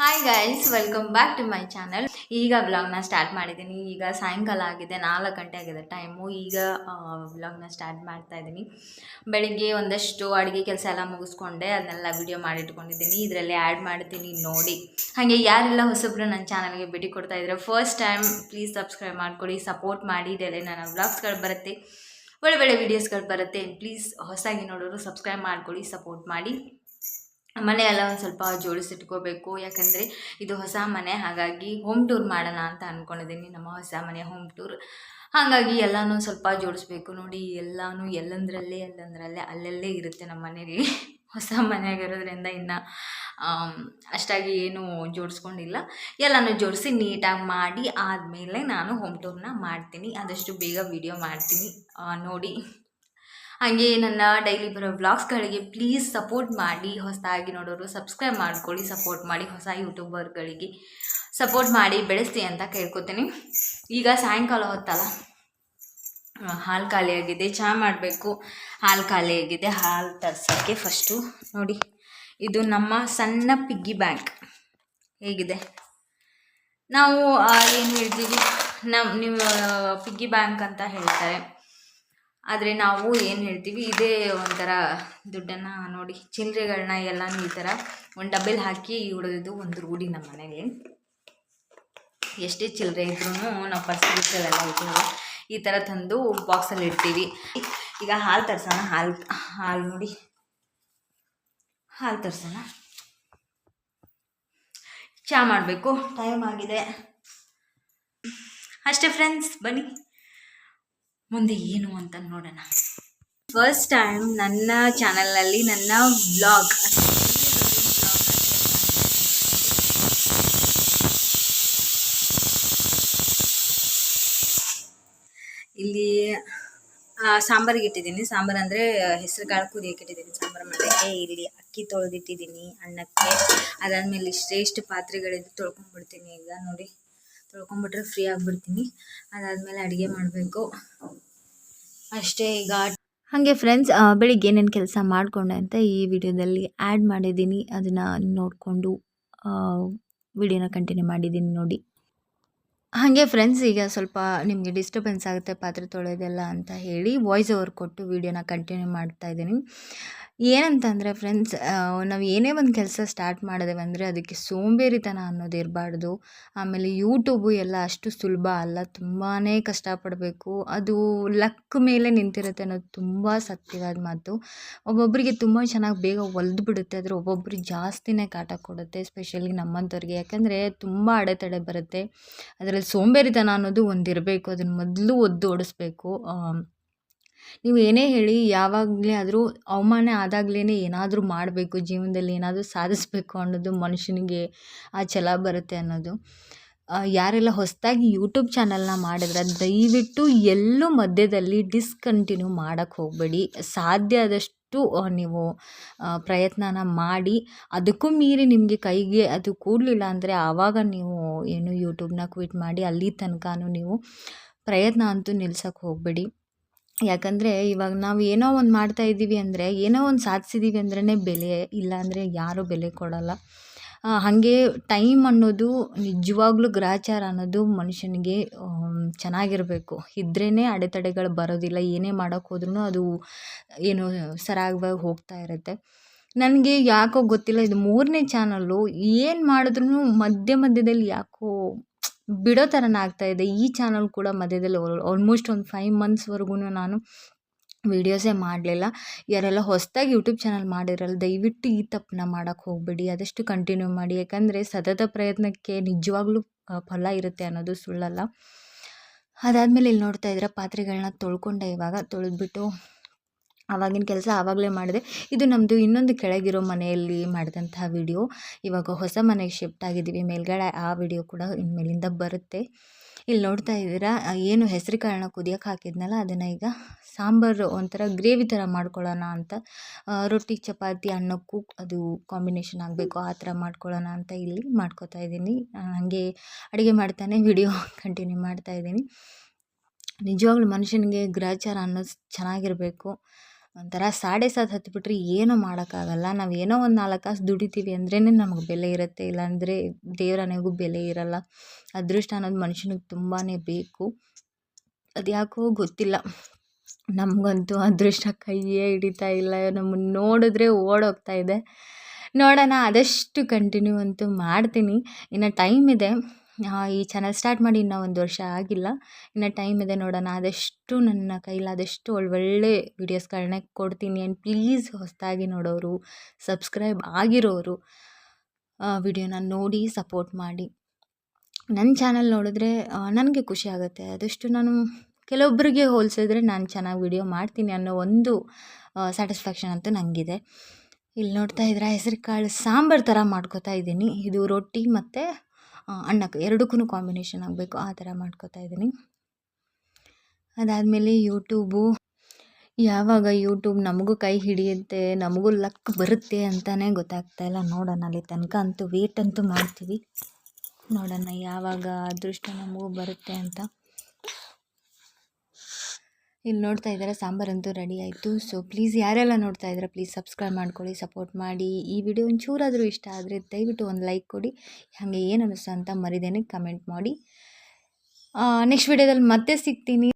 Hi guys, welcome back to my channel. ಈಗ ವ್ಲಾಗ್ನ start ಮಾಡಿದ್ದೀನಿ. ಈಗ ಸಾಯಂಕಾಲ ಆಗಿದೆ, 4 ಗಂಟೆ ಆಗಿದೆ ಟೈಮು. ಈಗ ವ್ಲಾಗ್ನ ಸ್ಟಾರ್ಟ್ ಮಾಡ್ತಾ ಇದ್ದೀನಿ. ಬೆಳಿಗ್ಗೆ ಒಂದಷ್ಟು ಅಡುಗೆ ಕೆಲಸ ಎಲ್ಲ ಮುಗಿಸ್ಕೊಂಡೆ, ಅದನ್ನೆಲ್ಲ ವಿಡಿಯೋ ಮಾಡಿಟ್ಕೊಂಡಿದ್ದೀನಿ. ಇದರಲ್ಲಿ ಆ್ಯಡ್ ಮಾಡ್ತೀನಿ ನೋಡಿ. ಹಾಗೆ ಯಾರೆಲ್ಲ ಹೊಸಬ್ರು ನನ್ನ ಚಾನಲ್ಗೆ ಭೇಟಿ ಕೊಡ್ತಾ ಇದ್ದಾರೆ, ಫಸ್ಟ್ ಟೈಮ್ ಪ್ಲೀಸ್ ಸಬ್ಸ್ಕ್ರೈಬ್ ಮಾಡ್ಕೊಳ್ಳಿ, ಸಪೋರ್ಟ್ ಮಾಡಿ. ಇದರಲ್ಲಿ ನನ್ನ ವ್ಲಾಗ್ಸ್ಗಳು ಬರುತ್ತೆ, ಒಳ್ಳೆ ವೀಡಿಯೋಸ್ಗಳು ಬರುತ್ತೆ. ಪ್ಲೀಸ್ ಹೊಸದಾಗಿ ನೋಡೋರು ಸಬ್ಸ್ಕ್ರೈಬ್ ಮಾಡ್ಕೊಳ್ಳಿ, ಸಪೋರ್ಟ್ ಮಾಡಿ. ಮನೆಯೆಲ್ಲ ಒಂದು ಸ್ವಲ್ಪ ಜೋಡಿಸಿಟ್ಕೋಬೇಕು, ಯಾಕಂದರೆ ಇದು ಹೊಸ ಮನೆ. ಹಾಗಾಗಿ ಹೋಮ್ ಟೂರ್ ಮಾಡೋಣ ಅಂತ ಅಂದ್ಕೊಂಡಿದ್ದೀನಿ, ನಮ್ಮ ಹೊಸ ಮನೆ ಹೋಮ್ ಟೂರ್. ಹಾಗಾಗಿ ಎಲ್ಲನೂ ಸ್ವಲ್ಪ ಜೋಡಿಸ್ಬೇಕು. ನೋಡಿ, ಎಲ್ಲನೂ ಎಲ್ಲಂದರಲ್ಲೇ ಅಲ್ಲಲ್ಲೇ ಇರುತ್ತೆ ನಮ್ಮ ಮನೇಲಿ. ಹೊಸ ಮನೆಯಾಗಿರೋದ್ರಿಂದ ಇನ್ನು ಅಷ್ಟಾಗಿ ಏನೂ ಜೋಡಿಸ್ಕೊಂಡಿಲ್ಲ. ಎಲ್ಲನೂ ಜೋಡಿಸಿ ನೀಟಾಗಿ ಮಾಡಿ ಆದಮೇಲೆ ನಾನು ಹೋಮ್ ಟೂರ್ನ ಮಾಡ್ತೀನಿ. ಆದಷ್ಟು ಬೇಗ ವಿಡಿಯೋ ಮಾಡ್ತೀನಿ, ನೋಡಿ. ಹಾಗೆ ನನ್ನ ಡೈಲಿ ಬರೋ ವ್ಲಾಗ್ಸ್ಗಳಿಗೆ ಪ್ಲೀಸ್ ಸಪೋರ್ಟ್ ಮಾಡಿ. ಹೊಸದಾಗಿ ನೋಡೋರು ಸಬ್ಸ್ಕ್ರೈಬ್ ಮಾಡ್ಕೊಳ್ಳಿ, ಸಪೋರ್ಟ್ ಮಾಡಿ. ಹೊಸ ಯೂಟ್ಯೂಬರ್ಗಳಿಗೆ ಸಪೋರ್ಟ್ ಮಾಡಿ ಬೆಳೆಸ್ತೀನಿ ಅಂತ ಕೇಳ್ಕೊತೀನಿ. ಈಗ ಸಾಯಂಕಾಲ ಹೊತ್ತಲ್ಲ, ಹಾಲು ಖಾಲಿಯಾಗಿದೆ, ಚಹಾ ಮಾಡಬೇಕು. ಹಾಲು ಖಾಲಿಯಾಗಿದೆ, ಹಾಲು ತರ್ಸೋಕ್ಕೆ ಫಸ್ಟು ನೋಡಿ, ಇದು ನಮ್ಮ ಸಣ್ಣ ಪಿಗ್ಗಿ ಬ್ಯಾಂಕ್ ಹೇಗಿದೆ. ನಾವು ಏನು ಹೇಳ್ತೀವಿ, ನೀವು ಪಿಗ್ಗಿ ಬ್ಯಾಂಕ್ ಅಂತ ಹೇಳ್ತಾರೆ, ಆದರೆ ನಾವು ಏನು ಹೇಳ್ತೀವಿ, ಇದೇ ಒಂಥರ ದುಡ್ಡನ್ನು ನೋಡಿ, ಚಿಲ್ಲರೆಗಳನ್ನ ಎಲ್ಲನೂ ಈ ಥರ ಒಂದು ಡಬ್ಬೆಲಿ ಹಾಕಿ ಇಡೋದು ಒಂದು ರೂಢಿ ನಮ್ಮ ಮನೆಯಲ್ಲಿ. ಎಷ್ಟೇ ಚಿಲ್ಲರೆ ಇದ್ರೂ ನಾವು ಪರ್ಸಲ್ಲೆಲ್ಲ ಇಟ್ಟಿರೋ ಈ ಥರ ತಂದು ಬಾಕ್ಸಲ್ಲಿ ಇಡ್ತೀವಿ. ಈಗ ಹಾಲು ತರ್ಸೋಣ. ಹಾಲು ನೋಡಿ, ಹಾಲು ತರ್ಸೋಣ. ಚಹಾ ಮಾಡಬೇಕು, ಟೈಮ್ ಆಗಿದೆ ಅಷ್ಟೇ ಫ್ರೆಂಡ್ಸ್. ಬನ್ನಿ ಮುಂದೆ ಏನು ಅಂತ ನೋಡೋಣ. ಫಸ್ಟ್ ಟೈಮ್ ನನ್ನ ಚಾನಲ್ನಲ್ಲಿ ನನ್ನ ವ್ಲಾಗ್, ಇಲ್ಲಿ ಸಾಂಬಾರಿಗೆ ಇಟ್ಟಿದ್ದೀನಿ. ಸಾಂಬಾರು ಅಂದರೆ ಹೆಸರು ಕಾಳು ಕುದಿಯೋಕೆ ಇಟ್ಟಿದ್ದೀನಿ ಸಾಂಬಾರು ಮಾಡೋಕ್ಕೆ. ಇಲ್ಲಿ ಅಕ್ಕಿ ತೊಳೆದಿಟ್ಟಿದ್ದೀನಿ ಅನ್ನಕ್ಕೆ. ಅದಾದಮೇಲೆ ಇಷ್ಟೇಷ್ಟು ಪಾತ್ರೆಗಳಿದ್ದು ತೊಳ್ಕೊಂಡ್ಬಿಡ್ತೀನಿ. ಈಗ ನೋಡಿ, ತೊಳ್ಕೊಂಬಿಟ್ರೆ ಫ್ರೀ ಆಗಿಬಿಡ್ತೀನಿ. ಅದಾದಮೇಲೆ ಅಡುಗೆ ಮಾಡಬೇಕು ಅಷ್ಟೇ. ಈಗ ಹಾಗೆ ಫ್ರೆಂಡ್ಸ್, ಬೆಳಿಗ್ಗೆ ಏನೇನು ಕೆಲಸ ಮಾಡಿಕೊಂಡೆ ಅಂತ ಈ ವಿಡಿಯೋದಲ್ಲಿ ಆ್ಯಡ್ ಮಾಡಿದ್ದೀನಿ. ಅದನ್ನು ನೋಡಿಕೊಂಡು ವಿಡಿಯೋನ ಕಂಟಿನ್ಯೂ ಮಾಡಿದ್ದೀನಿ ನೋಡಿ. ಹಾಗೆ ಫ್ರೆಂಡ್ಸ್, ಈಗ ಸ್ವಲ್ಪ ನಿಮಗೆ ಡಿಸ್ಟರ್ಬೆನ್ಸ್ ಆಗುತ್ತೆ ಪಾತ್ರೆ ತೊಳೆಯೋದೆಲ್ಲ ಅಂತ ಹೇಳಿ ವಾಯ್ಸ್ ಓವರ್ ಕೊಟ್ಟು ವಿಡಿಯೋನ ಕಂಟಿನ್ಯೂ ಮಾಡ್ತಾಯಿದ್ದೀನಿ. ಏನಂತಂದರೆ ಫ್ರೆಂಡ್ಸ್, ನಾವು ಏನೇ ಒಂದು ಕೆಲಸ ಸ್ಟಾರ್ಟ್ ಮಾಡಿದೇವೆ ಅಂದರೆ ಅದಕ್ಕೆ ಸೋಂಬೇರಿತನ ಅನ್ನೋದು ಇರಬಾರ್ದು. ಆಮೇಲೆ ಯೂಟ್ಯೂಬು ಎಲ್ಲ ಅಷ್ಟು ಸುಲಭ ಅಲ್ಲ, ತುಂಬಾ ಕಷ್ಟಪಡಬೇಕು. ಅದು ಲಕ್ ಮೇಲೆ ನಿಂತಿರುತ್ತೆ ಅನ್ನೋದು ತುಂಬ ಸತ್ಯವಾದ ಮಾತು. ಒಬ್ಬೊಬ್ಬರಿಗೆ ತುಂಬ ಚೆನ್ನಾಗಿ ಬೇಗ ಒಲ್ದು ಬಿಡುತ್ತೆ, ಆದರೆ ಒಬ್ಬೊಬ್ರಿಗೆ ಜಾಸ್ತಿನೇ ಕಾಟ ಕೊಡುತ್ತೆ, ಎಸ್ಪೆಷಲಿ ನಮ್ಮಂಥವ್ರಿಗೆ. ಯಾಕಂದರೆ ತುಂಬ ಅಡೆತಡೆ ಬರುತ್ತೆ. ಅದರಲ್ಲಿ ಸೋಂಬೇರಿತನ ಅನ್ನೋದು ಒಂದಿರಬೇಕು, ಅದನ್ನು ಮೊದಲು ಓಡಿಸ್ಬೇಕು. ನೀವು ಏನೇ ಹೇಳಿ, ಯಾವಾಗಲೇ ಆದರೂ ಅವಮಾನ ಆದಾಗಲೇ ಏನಾದರೂ ಮಾಡಬೇಕು, ಜೀವನದಲ್ಲಿ ಏನಾದರೂ ಸಾಧಿಸಬೇಕು ಅನ್ನೋದು ಮನುಷ್ಯನಿಗೆ ಆ ಛಲ ಬರುತ್ತೆ ಅನ್ನೋದು. ಯಾರೆಲ್ಲ ಹೊಸದಾಗಿ ಯೂಟ್ಯೂಬ್ ಚಾನಲ್ನ ಮಾಡಿದ್ರೆ ದಯವಿಟ್ಟು ಎಲ್ಲೂ ಮಧ್ಯದಲ್ಲಿ ಡಿಸ್ಕಂಟಿನ್ಯೂ ಮಾಡೋಕ್ಕೆ ಹೋಗಬೇಡಿ. ಸಾಧ್ಯ ಆದಷ್ಟು ನೀವು ಪ್ರಯತ್ನನ ಮಾಡಿ. ಅದಕ್ಕೂ ಮೀರಿ ನಿಮಗೆ ಕೈಗೆ ಅದು ಕೂಡಲಿಲ್ಲ ಅಂದರೆ ಆವಾಗ ನೀವು ಏನು ಯೂಟ್ಯೂಬ್ನ ಕ್ವಿಟ್ ಮಾಡಿ. ಅಲ್ಲಿ ತನಕನೂ ನೀವು ಪ್ರಯತ್ನ ಅಂತೂ ನಿಲ್ಸೋಕ್ಕೆ ಹೋಗಬೇಡಿ. ಯಾಕಂದರೆ ಇವಾಗ ನಾವು ಏನೋ ಒಂದು ಮಾಡ್ತಾಯಿದ್ದೀವಿ ಅಂದರೆ, ಏನೋ ಒಂದು ಸಾಧಿಸಿದ್ದೀವಿ ಅಂದ್ರೇ ಬೆಲೆ, ಇಲ್ಲಾಂದರೆ ಯಾರೂ ಬೆಲೆ ಕೊಡೋಲ್ಲ. ಹಾಗೆ ಟೈಮ್ ಅನ್ನೋದು ನಿಜವಾಗ್ಲೂ ಗ್ರಾಚಾರ ಅನ್ನೋದು ಮನುಷ್ಯನಿಗೆ ಚೆನ್ನಾಗಿರಬೇಕು. ಇದ್ರೇ ಅಡೆತಡೆಗಳು ಬರೋದಿಲ್ಲ. ಏನೇ ಮಾಡೋಕ್ಕೆ ಹೋದ್ರೂ ಅದು ಏನು ಸರಾಗವಾಗಿ ಹೋಗ್ತಾ ಇರುತ್ತೆ. ನನಗೆ ಯಾಕೋ ಗೊತ್ತಿಲ್ಲ, ಇದು 3ನೇ ಚಾನಲ್ಲು. ಏನು ಮಾಡಿದ್ರೂ ಮಧ್ಯದಲ್ಲಿ ಯಾಕೋ ಬಿಡೋ ಥರನೇ ಆಗ್ತಾಯಿದೆ. ಈ ಚಾನಲ್ ಕೂಡ ಮಧ್ಯದಲ್ಲಿ ಆಲ್ಮೋಸ್ಟ್ ಒಂದು 5 ಮಂತ್ಸ್ವರೆಗೂ ನಾನು ವೀಡಿಯೋಸೇ ಮಾಡಲಿಲ್ಲ. ಯಾರೆಲ್ಲ ಹೊಸದಾಗಿ ಯೂಟ್ಯೂಬ್ ಚಾನಲ್ ಮಾಡಿರಲ್ಲ, ದಯವಿಟ್ಟು ಈ ತಪ್ಪನ್ನ ಮಾಡೋಕ್ಕೆ ಹೋಗಬೇಡಿ. ಆದಷ್ಟು ಕಂಟಿನ್ಯೂ ಮಾಡಿ. ಯಾಕಂದರೆ ಸತತ ಪ್ರಯತ್ನಕ್ಕೆ ನಿಜವಾಗ್ಲೂ ಫಲ ಇರುತ್ತೆ ಅನ್ನೋದು ಸುಳ್ಳಲ್ಲ. ಅದಾದಮೇಲೆ ಇಲ್ಲಿ ನೋಡ್ತಾ ಇದ್ದೀರಾ, ಪಾತ್ರೆಗಳನ್ನ ತೊಳ್ಕೊಂಡೆ. ಇವಾಗ ತೊಳೆದ್ಬಿಟ್ಟು ಆವಾಗಿನ ಕೆಲಸ ಆವಾಗಲೇ ಮಾಡಿದೆ. ಇದು ನಮ್ಮದು ಇನ್ನೊಂದು ಕೆಳಗಿರೋ ಮನೆಯಲ್ಲಿ ಮಾಡಿದಂತಹ ವಿಡಿಯೋ. ಇವಾಗ ಹೊಸ ಮನೆಗೆ ಶಿಫ್ಟ್ ಆಗಿದ್ದೀವಿ ಮೇಲ್ಗಡೆ. ಆ ವಿಡಿಯೋ ಕೂಡ ಇನ್ಮೇಲಿಂದ ಬರುತ್ತೆ. ಇಲ್ಲಿ ನೋಡ್ತಾ ಇದ್ದೀರಾ, ಏನು ಹೆಸರು ಕಾಳನ್ನ ಕುದಿಯೋಕೆ ಹಾಕಿದ್ನಲ್ಲ, ಅದನ್ನು ಈಗ ಸಾಂಬಾರು ಒಂಥರ ಗ್ರೇವಿ ಥರ ಮಾಡ್ಕೊಳ್ಳೋಣ ಅಂತ, ರೊಟ್ಟಿ ಚಪಾತಿ ಅನ್ನಕ್ಕೂ ಅದು ಕಾಂಬಿನೇಷನ್ ಆಗಬೇಕು, ಆ ಥರ ಮಾಡ್ಕೊಳ್ಳೋಣ ಅಂತ ಇಲ್ಲಿ ಮಾಡ್ಕೋತಾ ಇದ್ದೀನಿ. ಹಾಗೆ ಅಡುಗೆ ಮಾಡ್ತಾನೆ ವಿಡಿಯೋ ಕಂಟಿನ್ಯೂ ಮಾಡ್ತಾಯಿದ್ದೀನಿ. ನಿಜವಾಗ್ಲೂ ಮನುಷ್ಯನಿಗೆ ಗ್ರಾಚಾರ ಅನ್ನೋದು ಚೆನ್ನಾಗಿರಬೇಕು. ಒಂಥರ ಸಾಡೆ ಸಾತ್ ಹತ್ಬಿಟ್ರೆ ಏನೂ ಮಾಡೋಕ್ಕಾಗಲ್ಲ. ನಾವು ಏನೋ ಒಂದು 4 ಕಾಸು ದುಡಿತೀವಿ ಅಂದ್ರೇ ನಮಗೆ ಬೆಲೆ ಇರುತ್ತೆ, ಇಲ್ಲಾಂದರೆ ದೇವರಾಣೆಗೂ ಬೆಲೆ ಇರಲ್ಲ. ಅದೃಷ್ಟ ಅನ್ನೋದು ಮನುಷ್ಯನಿಗೆ ತುಂಬಾ ಬೇಕು. ಅದು ಯಾಕೋ ಗೊತ್ತಿಲ್ಲ, ನಮಗಂತೂ ಅದೃಷ್ಟ ಕೈಯೇ ಹಿಡಿತಾ ಇಲ್ಲ. ನಮ್ಮನ್ನು ನೋಡಿದ್ರೆ ಓಡೋಗ್ತಾ ಇದೆ. ನೋಡೋಣ, ಆದಷ್ಟು ಕಂಟಿನ್ಯೂ ಅಂತೂ ಮಾಡ್ತೀನಿ. ಇನ್ನು ಟೈಮ್ ಇದೆ. ಈ ಚಾನಲ್ ಸ್ಟಾರ್ಟ್ ಮಾಡಿ ಇನ್ನೂ 1 ವರ್ಷ ಆಗಿಲ್ಲ, ಇನ್ನು ಟೈಮ್ ಇದೆ. ನೋಡೋಣ, ಆದಷ್ಟು ನನ್ನ ಕೈಲಾದಷ್ಟು ಒಳ್ಳೊಳ್ಳೆ ವೀಡಿಯೋಸ್ಗಳನ್ನೇ ಕೊಡ್ತೀನಿ. ಆ್ಯಂಡ್ ಪ್ಲೀಸ್ ಹೊಸದಾಗಿ ನೋಡೋರು, ಸಬ್ಸ್ಕ್ರೈಬ್ ಆಗಿರೋರು ವಿಡಿಯೋನ ನೋಡಿ ಸಪೋರ್ಟ್ ಮಾಡಿ. ನನ್ನ ಚಾನಲ್ ನೋಡಿದ್ರೆ ನನಗೆ ಖುಷಿ ಆಗುತ್ತೆ. ಆದಷ್ಟು ನಾನು ಕೆಲವೊಬ್ಬರಿಗೆ ಹೋಲಿಸಿದ್ರೆ ನಾನು ಚೆನ್ನಾಗಿ ವಿಡಿಯೋ ಮಾಡ್ತೀನಿ ಅನ್ನೋ ಒಂದು ಸ್ಯಾಟಿಸ್ಫ್ಯಾಕ್ಷನ್ ಅಂತೂ ನನಗಿದೆ. ಇಲ್ಲಿ ನೋಡ್ತಾ ಇದ್ರೆ ಹೆಸರು ಕಾಳು ಸಾಂಬಾರು ಥರ ಮಾಡ್ಕೋತಾ ಇದ್ದೀನಿ. ಇದು ರೊಟ್ಟಿ ಮತ್ತು ಅನ್ನಕ್ಕೆ ಎರಡಕ್ಕೂ ಕಾಂಬಿನೇಷನ್ ಆಗಬೇಕು, ಆ ಥರ ಮಾಡ್ಕೋತಾ ಇದ್ದೀನಿ. ಅದಾದಮೇಲೆ ಯಾವಾಗ ಯೂಟ್ಯೂಬ್ ನಮಗೂ ಕೈ ಹಿಡಿಯುತ್ತೆ, ನಮಗೂ ಲಕ್ ಬರುತ್ತೆ ಅಂತಲೇ ಗೊತ್ತಾಗ್ತಾಯಿಲ್ಲ. ನೋಡೋಣ, ಅಲ್ಲಿ ತನಕ ಅಂತೂ ವೇಟ್ ಅಂತೂ ಮಾಡ್ತೀವಿ. ನೋಡೋಣ ಯಾವಾಗ ಅದೃಷ್ಟ ನಮಗೂ ಬರುತ್ತೆ ಅಂತ. ಇಲ್ಲಿ ನೋಡ್ತಾ ಇದ್ದಾರೆ ಸಾಂಬಾರಂತೂ ರೆಡಿ ಆಯಿತು. ಸೊ ಪ್ಲೀಸ್ ಯಾರೆಲ್ಲ ನೋಡ್ತಾ ಇದ್ದಾರೆ ಪ್ಲೀಸ್ ಸಬ್ಸ್ಕ್ರೈಬ್ ಮಾಡ್ಕೊಳ್ಳಿ, ಸಪೋರ್ಟ್ ಮಾಡಿ. ಈ ವಿಡಿಯೋ ಒಂಚೂರಾದರೂ ಇಷ್ಟ ಆದರೆ ದಯವಿಟ್ಟು ಒಂದು ಲೈಕ್ ಕೊಡಿ. ಹಾಗೆ ಏನು ಅನ್ನಿಸ್ತು ಅಂತ ಮರಿದೇನೆ ಕಮೆಂಟ್ ಮಾಡಿ. ನೆಕ್ಸ್ಟ್ ವಿಡಿಯೋದಲ್ಲಿ ಮತ್ತೆ ಸಿಗ್ತೀನಿ.